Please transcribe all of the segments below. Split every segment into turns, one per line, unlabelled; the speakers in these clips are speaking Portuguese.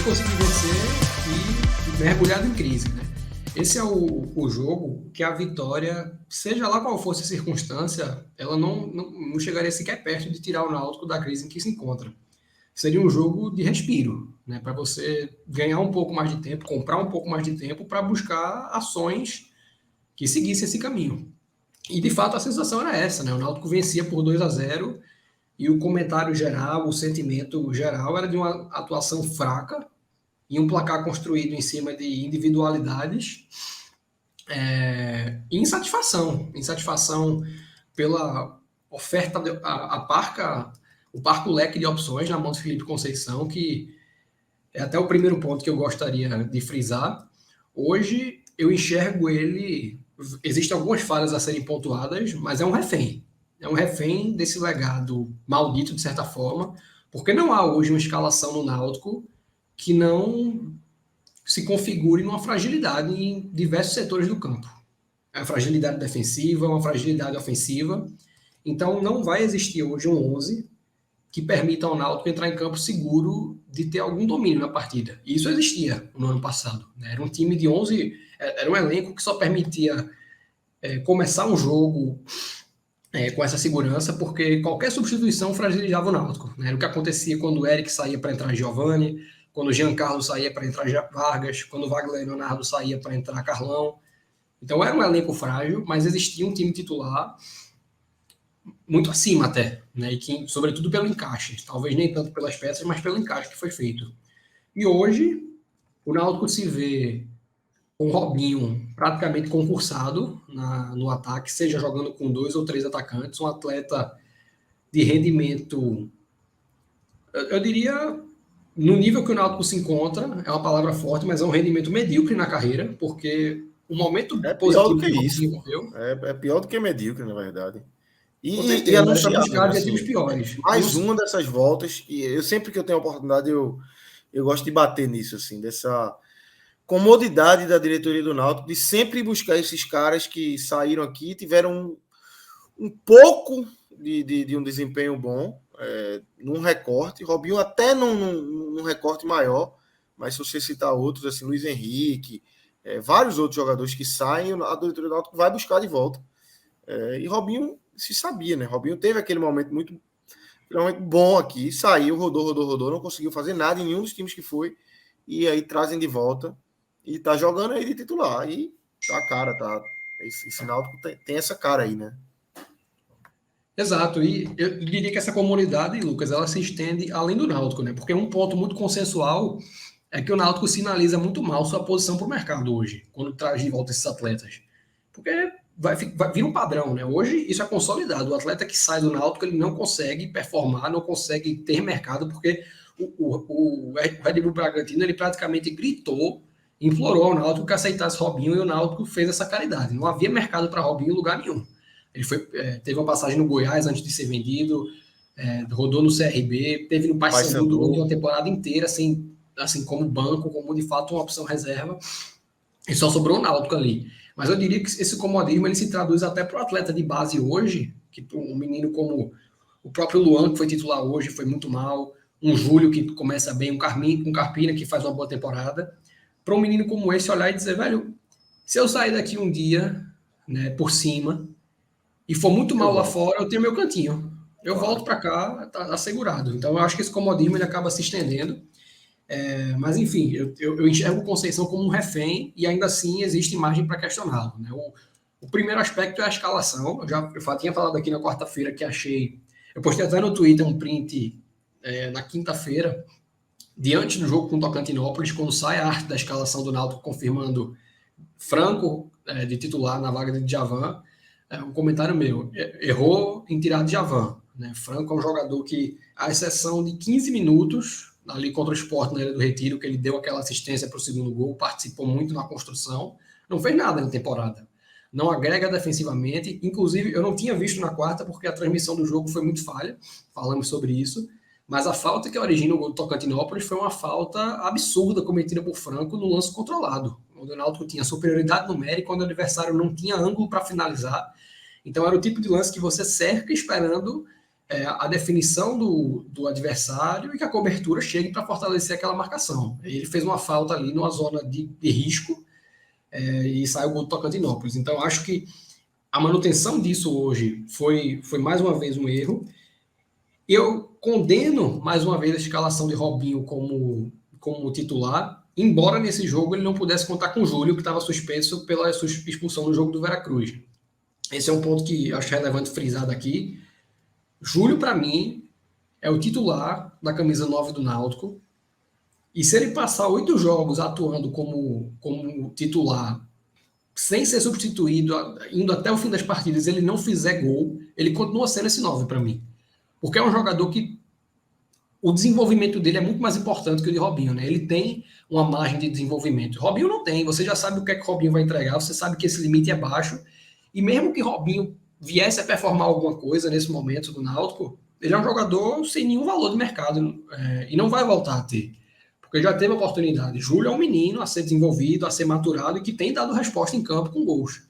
conseguir vencer e mergulhado em crise, né? Esse é o jogo que a vitória, seja lá qual fosse a circunstância, ela não chegaria sequer perto de tirar o Náutico da crise em que se encontra. Seria um jogo de respiro, né? Para você ganhar um pouco mais de tempo, comprar um pouco mais de tempo para buscar ações que seguissem esse caminho. E de fato a sensação era essa, né? O Náutico vencia por 2-0 e o comentário geral, o sentimento geral era de uma atuação fraca e um placar construído em cima de individualidades e insatisfação pela oferta, o parco leque de opções na mão do Felipe Conceição, que é até o primeiro ponto que eu gostaria de frisar. Hoje eu enxergo ele, existem algumas falhas a serem pontuadas, mas é um refém. É um refém desse legado maldito, de certa forma, porque não há hoje uma escalação no Náutico que não se configure numa fragilidade em diversos setores do campo. É uma fragilidade defensiva, uma fragilidade ofensiva. Então não vai existir hoje um 11 que permita ao Náutico entrar em campo seguro de ter algum domínio na partida. E isso existia no ano passado, né? Era um time de 11, era um elenco que só permitia começar um jogo com essa segurança, porque qualquer substituição fragilizava o Náutico, né? Era o que acontecia quando o Eric saía para entrar Giovani, quando o Giancarlo saía para entrar Vargas, quando o Wagner Leonardo saía para entrar Carlão. Então era um elenco frágil, mas existia um time titular muito acima até, né? E que, sobretudo pelo encaixe, talvez nem tanto pelas peças, mas pelo encaixe que foi feito. E hoje o Náutico se vê com o Robinho praticamente concursado no ataque, seja jogando com 2 ou 3 atacantes, um atleta de rendimento, eu diria, no nível que o Náutico se encontra, é uma palavra forte, mas é um rendimento medíocre na carreira, porque o momento
pior do
positivo
que isso. É pior do que medíocre, na verdade.
E
anunciável,
assim, piores.
Mais uma dessas voltas, e eu sempre que eu tenho a oportunidade, eu gosto de bater nisso, assim, dessa comodidade da diretoria do Náutico, de sempre buscar esses caras que saíram aqui e tiveram um pouco de um desempenho bom, num recorte, Robinho até num recorte maior, mas se você citar outros, assim, Luiz Henrique, vários outros jogadores que saem, a diretoria do Náutico vai buscar de volta. E Robinho se sabia, né? Robinho teve aquele momento muito bom aqui, saiu, rodou, não conseguiu fazer nada em nenhum dos times que foi, e aí trazem de volta, e tá jogando aí de titular, e tá a cara, tá. Esse Náutico tem essa cara aí, né?
Exato, e eu diria que essa comunidade, Lucas, ela se estende além do Náutico, né? Porque um ponto muito consensual é que o Náutico sinaliza muito mal sua posição para o mercado hoje, quando traz de volta esses atletas. Porque vai vir um padrão, né? Hoje isso é consolidado. O atleta que sai do Náutico, ele não consegue performar, não consegue ter mercado, porque o Red Bull Bragantino, ele praticamente gritou, implorou ao Náutico que aceitasse Robinho, e o Náutico fez essa caridade. Não havia mercado para Robinho em lugar nenhum. Ele teve uma passagem no Goiás antes de ser vendido, rodou no CRB, teve no Paysandu durante uma temporada inteira, assim como banco, como de fato uma opção reserva, e só sobrou o Náutico ali. Mas eu diria que esse comodismo ele se traduz até para o atleta de base hoje, que um menino como o próprio Luan, que foi titular hoje, foi muito mal, um Júlio que começa bem, um Carpina que faz uma boa temporada, para um menino como esse olhar e dizer, velho, se eu sair daqui um dia, né, por cima, e for muito mal lá fora, eu tenho meu cantinho. Eu volto para cá, tá assegurado. Então eu acho que esse comodismo ele acaba se estendendo. Mas enfim, eu enxergo o Conceição como um refém e ainda assim existe margem para questioná-lo. Né? O primeiro aspecto é a escalação. Eu tinha falado aqui na quarta-feira que achei. Eu postei até no Twitter um print na quinta-feira, diante do jogo com o Tocantinópolis, quando sai a arte da escalação do Náutico confirmando Franco de titular na vaga de Djavan. Um comentário meu, errou em tirar Djavan. Né? Franco é um jogador que, à exceção de 15 minutos, ali contra o Sport na Ilha do Retiro, que ele deu aquela assistência para o segundo gol, participou muito na construção, não fez nada na temporada. Não agrega defensivamente, inclusive eu não tinha visto na quarta, porque a transmissão do jogo foi muito falha, falamos sobre isso, mas a falta que origina o gol do Tocantinópolis foi uma falta absurda cometida por Franco no lance controlado, onde o Náutico tinha superioridade numérica, quando o adversário não tinha ângulo para finalizar. Então era o tipo de lance que você cerca esperando a definição do adversário e que a cobertura chegue para fortalecer aquela marcação. Ele fez uma falta ali numa zona de risco e saiu o gol do Tocantinópolis. Então, acho que a manutenção disso hoje foi mais uma vez um erro. Eu condeno mais uma vez a escalação de Robinho como titular, embora nesse jogo ele não pudesse contar com o Júlio, que estava suspenso pela sua expulsão no jogo do Veracruz. Esse é um ponto que acho relevante frisar aqui. Júlio, para mim, é o titular da camisa 9 do Náutico. E se ele passar 8 jogos atuando como titular, sem ser substituído, indo até o fim das partidas, ele não fizer gol, ele continua sendo esse 9 para mim. Porque é um jogador que o desenvolvimento dele é muito mais importante que o de Robinho, né? Ele tem uma margem de desenvolvimento. Robinho não tem, você já sabe o que é que Robinho vai entregar, você sabe que esse limite é baixo, e mesmo que Robinho viesse a performar alguma coisa nesse momento do Náutico, ele é um jogador sem nenhum valor de mercado, e não vai voltar a ter, porque já teve oportunidade. Júlio é um menino a ser desenvolvido, a ser maturado, e que tem dado resposta em campo com gols.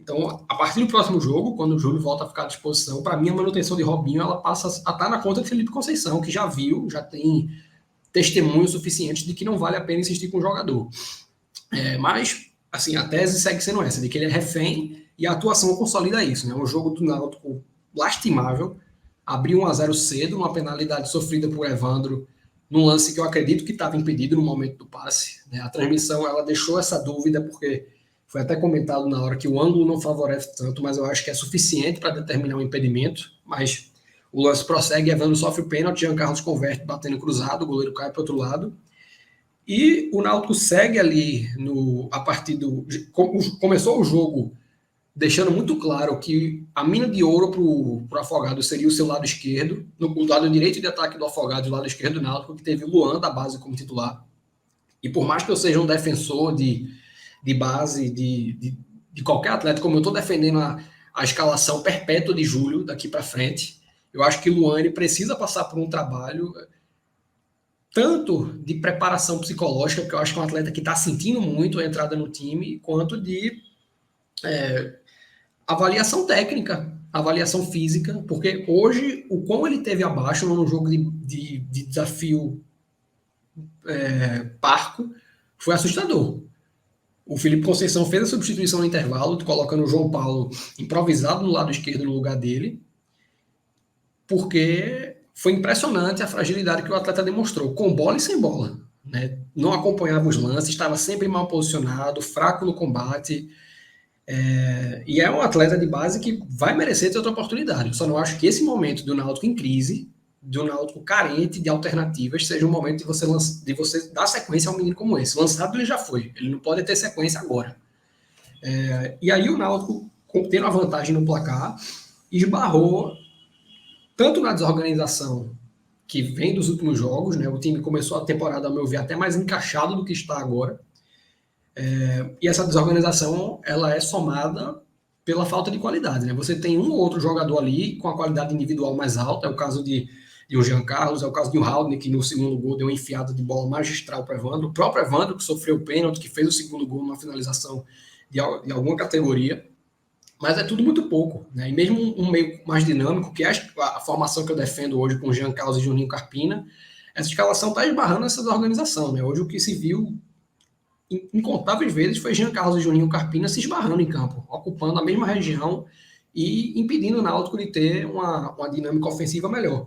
Então, a partir do próximo jogo, quando o Júlio volta a ficar à disposição, para mim a manutenção de Robinho ela passa a estar na conta de Felipe Conceição, que já viu, já tem testemunhos suficientes de que não vale a pena insistir com o jogador. Mas, assim, a tese segue sendo essa, de que ele é refém e a atuação consolida isso, né? Um jogo do Náutico lastimável, abriu 1-0 cedo, uma penalidade sofrida por Evandro, num lance que eu acredito que estava impedido no momento do passe, né? A transmissão ela deixou essa dúvida, porque foi até comentado na hora que o ângulo não favorece tanto, mas eu acho que é suficiente para determinar um impedimento. Mas o lance prossegue, Evandro sofre o pênalti, Jean Carlos converte batendo cruzado, o goleiro cai para o outro lado. E o Náutico segue ali a partir do... Começou o jogo deixando muito claro que a mina de ouro para o Afogado seria o seu lado esquerdo, o lado direito de ataque do Afogado e o lado esquerdo do Náutico, que teve o Luan da base como titular. E por mais que eu seja um defensor de base, de qualquer atleta, como eu estou defendendo a escalação perpétua de Júlio daqui para frente, eu acho que o Luan ele precisa passar por um trabalho tanto de preparação psicológica, porque eu acho que é um atleta que está sentindo muito a entrada no time, quanto de avaliação técnica, avaliação física, porque hoje o quão ele teve abaixo num jogo de desafio parco foi assustador. O Felipe Conceição fez a substituição no intervalo, colocando o João Paulo improvisado no lado esquerdo no lugar dele, porque foi impressionante a fragilidade que o atleta demonstrou, com bola e sem bola, né? Não acompanhava os lances, estava sempre mal posicionado, fraco no combate, e é um atleta de base que vai merecer ter outra oportunidade. Eu só não acho que esse momento do Náutico em crise, do Náutico carente de alternativas, seja um momento de você dar sequência a um menino como esse. Lançado ele já foi, ele não pode ter sequência agora. E aí o Náutico, tendo a vantagem no placar, esbarrou tanto na desorganização que vem dos últimos jogos, né? O time começou a temporada, ao meu ver, até mais encaixado do que está agora. E essa desorganização ela é somada pela falta de qualidade, né? Você tem um ou outro jogador ali com a qualidade individual mais alta, é o caso de um Jean Carlos, é o caso de um Haldane, que no segundo gol deu uma enfiada de bola magistral para o Evandro, o próprio Evandro, que sofreu o pênalti, que fez o segundo gol numa finalização de alguma categoria, mas é tudo muito pouco, né? E mesmo um meio mais dinâmico, que é a formação que eu defendo hoje com Jean Carlos e Juninho Carpina, essa escalação está esbarrando essa desorganização, né? Hoje o que se viu incontáveis vezes foi Jean Carlos e Juninho Carpina se esbarrando em campo, ocupando a mesma região e impedindo o Náutico de ter uma dinâmica ofensiva melhor.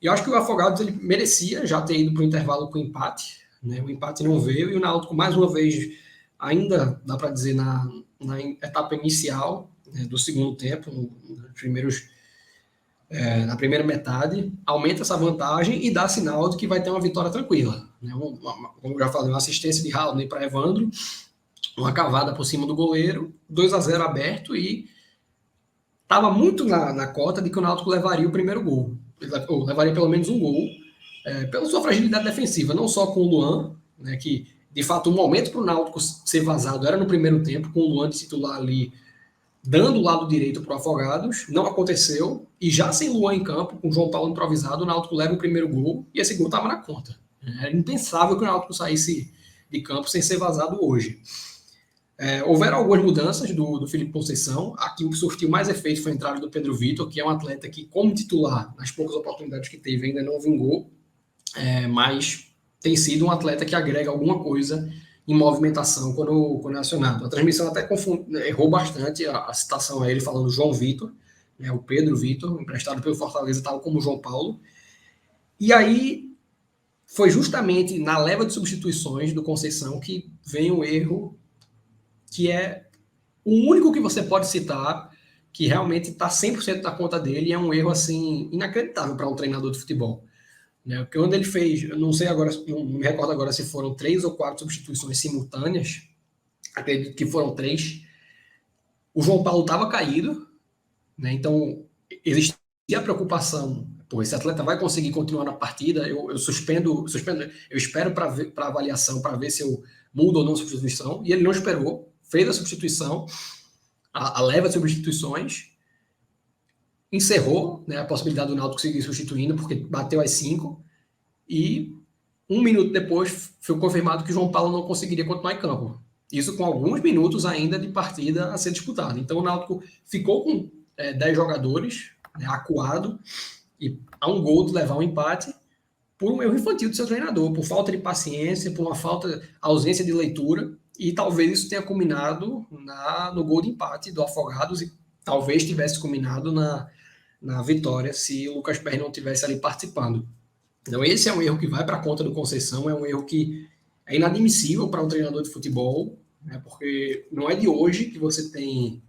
E eu acho que o Afogados ele merecia já ter ido para o intervalo com empate, né? O empate não veio e o Náutico, mais uma vez, ainda dá para dizer na etapa inicial, né, do segundo tempo, na primeira metade, aumenta essa vantagem e dá sinal de que vai ter uma vitória tranquila, né? Como eu já falei, uma assistência de Haldane para Evandro, uma cavada por cima do goleiro, 2-0 aberto, e estava muito na cota de que o Náutico levaria o primeiro gol, ou levaria pelo menos um gol, pela sua fragilidade defensiva, não só com o Luan, né, que de fato o momento para o Náutico ser vazado era no primeiro tempo, com o Luan de titular ali dando o lado direito para o Afogados, não aconteceu, e já sem Luan em campo, com o João Paulo improvisado, o Náutico leva o primeiro gol, e esse gol estava na conta. Era impensável que o Náutico saísse de campo sem ser vazado hoje. Houveram algumas mudanças do Felipe Conceição. Aqui o que surtiu mais efeito foi a entrada do Pedro Vitor, que é um atleta que, como titular, nas poucas oportunidades que teve, ainda não vingou, mas tem sido um atleta que agrega alguma coisa em movimentação quando é acionado. A transmissão até errou bastante a citação a ele, falando João Vitor, né, o Pedro Vitor, emprestado pelo Fortaleza, tal como João Paulo. E aí foi justamente na leva de substituições do Conceição que vem o erro, que é o único que você pode citar que realmente está 100% na conta dele, e é um erro assim inacreditável para um treinador de futebol. Né? Porque quando ele fez, eu não sei agora, não me recordo agora se foram 3 ou 4 substituições simultâneas, acredito que foram 3. O João Paulo estava caído, né? Então existia a preocupação, pô, esse atleta vai conseguir continuar na partida, eu suspendo, eu espero para avaliação, para ver se eu mudo ou não a substituição, e ele não esperou, fez a substituição, a leva de substituições, encerrou, né, a possibilidade do Náutico seguir substituindo, porque bateu às 5, e 1 minuto depois foi confirmado que o João Paulo não conseguiria continuar em campo. Isso com alguns minutos ainda de partida a ser disputada. Então o Náutico ficou com 10 jogadores, né, acuado, e a um gol de levar um empate por um erro infantil do seu treinador, por falta de paciência, por uma ausência de leitura, e talvez isso tenha culminado no gol de empate do Afogados, e talvez tivesse culminado na vitória se o Lucas Perry não tivesse ali participando. Então esse é um erro que vai para a conta do Conceição, é um erro que é inadmissível para um treinador de futebol, né, porque não é de hoje que você tem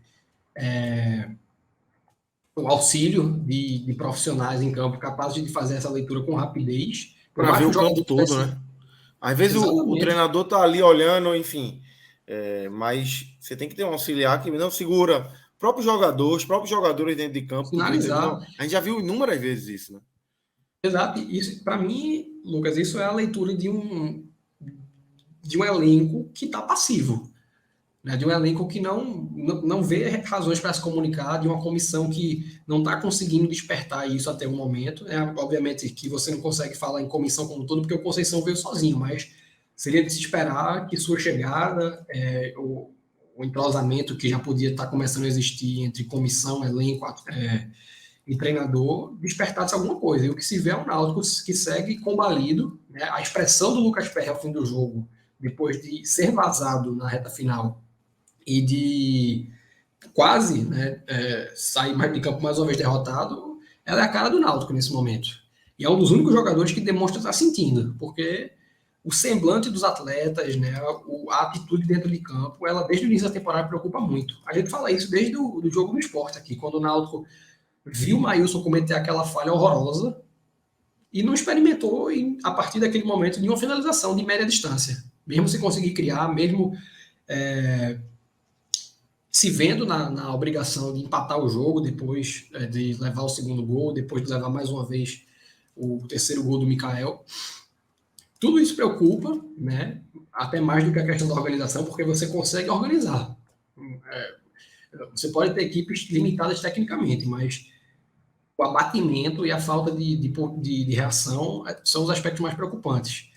o auxílio de profissionais em campo capazes de fazer essa leitura com rapidez.
Para ver o campo todo, né? Às vezes o treinador tá ali olhando, enfim, mas você tem que ter um auxiliar que não segura os próprios jogadores dentro de campo. A gente já viu inúmeras vezes isso, né?
Exato. Isso, para mim, Lucas, isso é a leitura de um elenco que está passivo. Né, de um elenco que não vê razões para se comunicar, de uma comissão que não está conseguindo despertar isso até o momento. Obviamente que você não consegue falar em comissão como um todo, porque o Conceição veio sozinho, mas seria de se esperar que sua chegada, o entrosamento que já podia estar começando a existir entre comissão, elenco e treinador, despertasse alguma coisa. E o que se vê é um Náutico que segue combalido. Né, a expressão do Lucas Perry ao fim do jogo, depois de ser vazado na reta final, e de quase, né, sair de campo mais uma vez derrotado, ela é a cara do Náutico nesse momento. E é um dos únicos jogadores que demonstra estar sentindo, porque o semblante dos atletas, né, a atitude dentro de campo, ela desde o início da temporada preocupa muito. A gente fala isso desde o jogo no esporte aqui, quando o Náutico viu o Maílson cometer aquela falha horrorosa e não experimentou, a partir daquele momento, nenhuma finalização de média distância. Mesmo se conseguir criar, mesmo se vendo na obrigação de empatar o jogo, depois de levar o segundo gol, depois de levar mais uma vez o terceiro gol do Mikael. Tudo isso preocupa, né? Até mais do que a questão da organização, porque você consegue organizar. Você pode ter equipes limitadas tecnicamente, mas o abatimento e a falta de reação são os aspectos mais preocupantes.